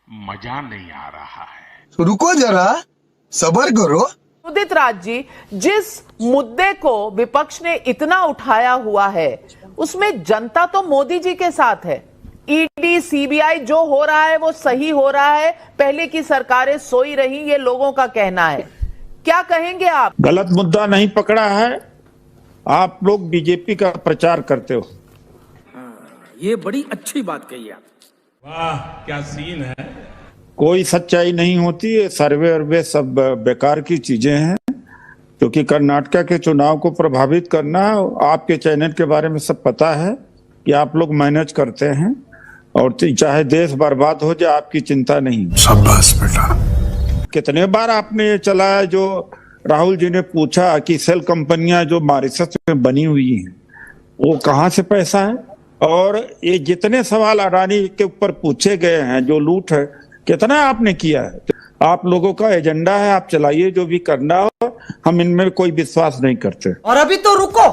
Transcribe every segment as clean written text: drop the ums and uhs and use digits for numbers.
मजा नहीं आ रहा है। रुको जरा, सब्र करो। उदित राज जी, जिस मुद्दे को विपक्ष ने इतना उठाया हुआ है उसमें जनता तो मोदी जी के साथ है। ईडी सीबीआई जो हो रहा है वो सही हो रहा है, पहले की सरकारें सोई रही, ये लोगों का कहना है। क्या कहेंगे आप? गलत मुद्दा नहीं पकड़ा है, आप लोग बीजेपी का प्रचार करते हो। ये बड़ी अच्छी बात कही आप। वाह क्या सीन है। कोई सच्चाई नहीं होती है, सर्वे वर्वे सब बेकार की चीजें हैं, क्योंकि कर्नाटक के चुनाव को प्रभावित करना आपके चैनल के बारे में सब पता है कि आप लोग मैनेज करते हैं, और चाहे देश बर्बाद हो जाए आपकी चिंता नहीं। शाबाश बेटा। कितने बार आपने ये चलाया जो राहुल जी ने पूछा कि सेल कंपनियां जो मॉरिशस में बनी हुई हैं वो कहाँ से पैसा है, और ये जितने सवाल अडानी के ऊपर पूछे गए हैं, जो लूट है कितना आपने किया है। आप लोगों का एजेंडा है, आप चलाइए जो भी करना हो, हम इनमें कोई विश्वास नहीं करते। और अभी तो रुको,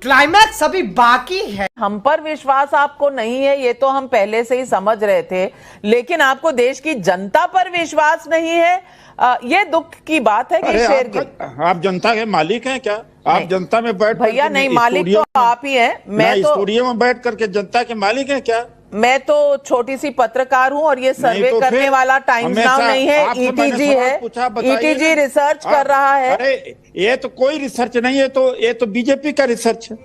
क्लाइमैक्स अभी बाकी है। हम पर विश्वास आपको नहीं है ये तो हम पहले से ही समझ रहे थे, लेकिन आपको देश की जनता पर विश्वास नहीं है, ये दुख की बात है कि शेरगिल। आप जनता के मालिक हैं क्या? आप जनता में बैठ भैया नहीं, मालिक तो आप ही हैं। मैं तो स्टूडियो में बैठ करके जनता के मालिक हैं क्या? मैं तो छोटी सी पत्रकार हूं और ये सर्वे तो करने वाला टाइम्स नाउ नहीं है, ईटीजी है। ईटीजी रिसर्च कर रहा है। अरे ये तो कोई रिसर्च नहीं है, ये तो बीजेपी का रिसर्च है।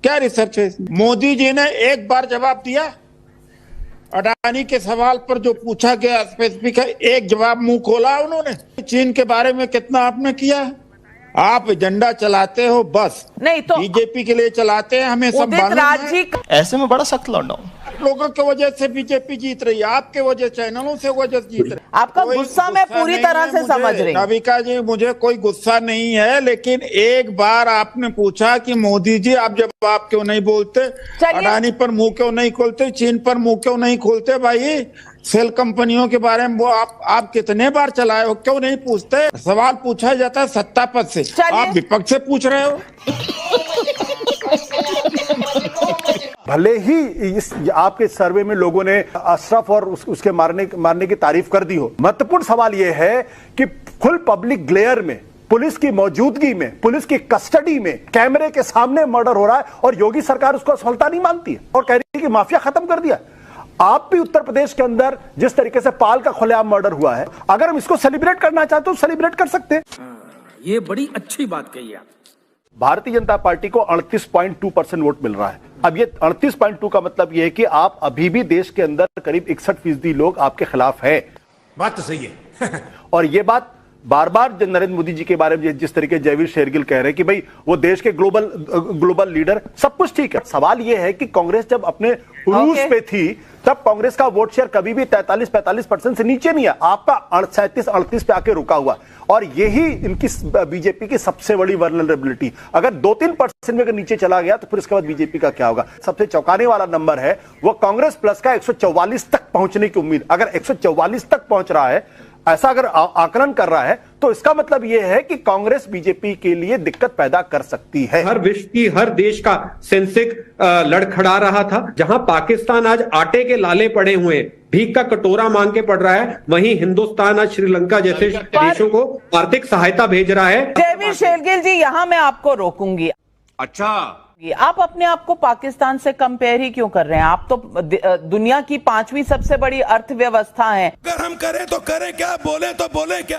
क्या रिसर्च है? मोदी जी ने एक बार जवाब दिया अडानी के सवाल पर जो पूछा गया स्पेसिफिक है, एक जवाब मुंह खोला उन्होंने। चीन के बारे में कितना आपने किया है? आप एजेंडा चलाते हो बस, नहीं तो बीजेपी के लिए चलाते हैं, हमें सब मालूम है। ऐसे में बड़ा सख्त लॉकडाउन लोगों की वजह से बीजेपी जीत रही है, आपके वजह चैनलों से वजह जीत रही है। आपका गुस्सा मैं पूरी तरह से समझ रही हूं। नाविका जी, मुझे कोई गुस्सा नहीं है, लेकिन एक बार आपने पूछा कि मोदी जी आप जवाब क्यों नहीं बोलते, अडानी पर मुंह क्यों नहीं खोलते, चीन पर मुंह क्यों नहीं खोलते? भाई सेल कंपनियों के बारे में वो आप कितने बार चलाए हो, क्यों नहीं पूछते? सवाल पूछा जाता है सत्ता पद से, आप विपक्ष से पूछ रहे हो। भले ही इस आपके सर्वे में लोगों ने अशरफ और उसके मारने की तारीफ कर दी हो, महत्वपूर्ण सवाल यह है कि फुल पब्लिक ग्लेयर में, पुलिस की मौजूदगी में, पुलिस की कस्टडी में, कैमरे के सामने मर्डर हो रहा है और योगी सरकार उसको असफलता नहीं मानती है और कह रही है कि माफिया खत्म कर दिया। आप भी उत्तर प्रदेश के अंदर जिस तरीके से पाल का खुलेआम मर्डर हुआ है, अगर हम इसको सेलिब्रेट करना चाहते हो सेलिब्रेट कर सकते हैं। ये बड़ी अच्छी बात कही आप। भारतीय जनता पार्टी को 38.2% वोट मिल रहा है। अब ये 38.2 का मतलब ये है कि आप अभी भी देश के अंदर करीब 61% लोग आपके खिलाफ है। बात तो सही है। और ये बात बार बार नरेंद्र मोदी जी के बारे में जिस तरीके जयवीर शेरगिल कह रहे हैं कि भाई वो देश के ग्लोबल लीडर, सब कुछ ठीक है। सवाल ये है कि कांग्रेस जब अपने उरूज पे थी तब कांग्रेस का वोट शेयर कभी भी 43-45% से नीचे नहीं है। आपका 37-38 पे आके रुका हुआ, और यही इनकी बीजेपी की सबसे बड़ी वल्नरेबिलिटी। अगर 2-3% में अगर नीचे चला गया तो फिर उसके बाद बीजेपी का क्या होगा? सबसे चौंकाने वाला नंबर है वो कांग्रेस प्लस का 144 तक पहुंचने की उम्मीद। अगर 144 तक पहुंच रहा है, ऐसा अगर आकलन कर रहा है, तो इसका मतलब यह है कि कांग्रेस बीजेपी के लिए दिक्कत पैदा कर सकती है। हर विश्व की हर देश का सेंसेक्स लड़खड़ा रहा था। जहां पाकिस्तान आज आटे के लाले पड़े हुए, भीख का कटोरा मांग के पड़ रहा है, वहीं हिंदुस्तान आज श्रीलंका जैसे देशों को आर्थिक सहायता भेज रहा है। जयवीर शेरगिल जी, यहां मैं आपको रोकूंगी। अच्छा, आप अपने आप को पाकिस्तान से कंपेयर ही क्यों कर रहे हैं? आप तो दुनिया की 5वीं सबसे बड़ी अर्थव्यवस्था है। अगर हम करें तो करें क्या, बोले तो बोले क्या?